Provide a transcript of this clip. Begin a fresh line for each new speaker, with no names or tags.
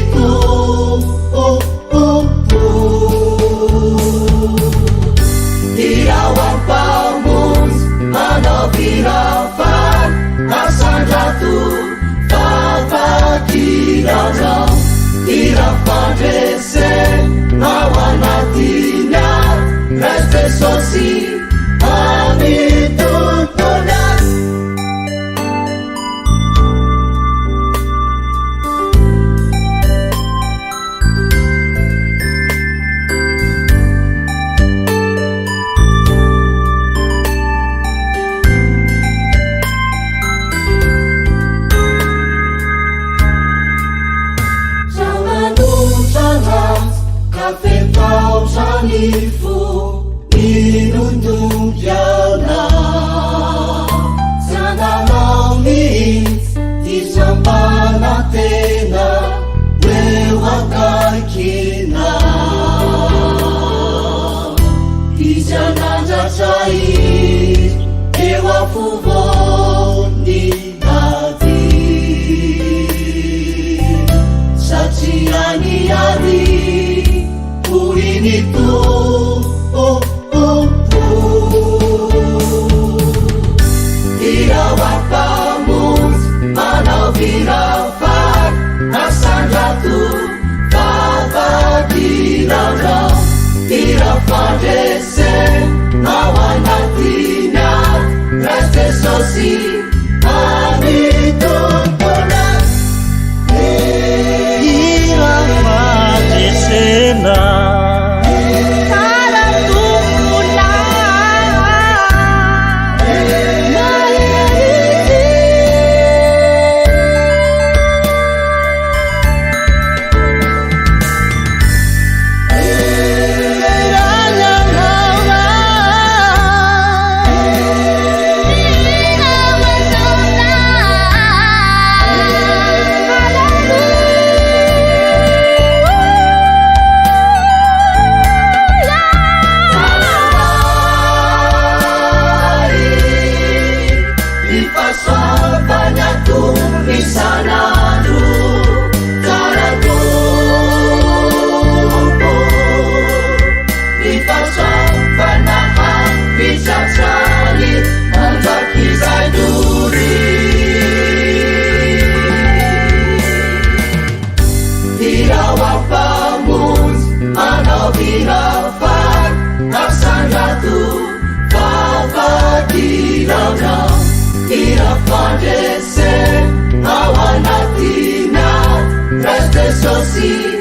itu Irawan pamus manabirafan Asan jatuh Fata kirana Irafan desen Mawan hatinya Reste sosi Amitun ponas Kafe kau sanifu Inundung yana Sana langit Isambana tena Wewakai kina Ijana jacai Ewa fuvoni nadi Sachiani yadi itu Irawan pamus manabirafan Asan jatuh Fata kirana Irafan desen Mawan hatinya Reste sosi Amitun ponas
Irafan desena
Irawan pamus manabirafan Asan jatuh Fata kirana Irafan desen Mawan hatinya Reste sosi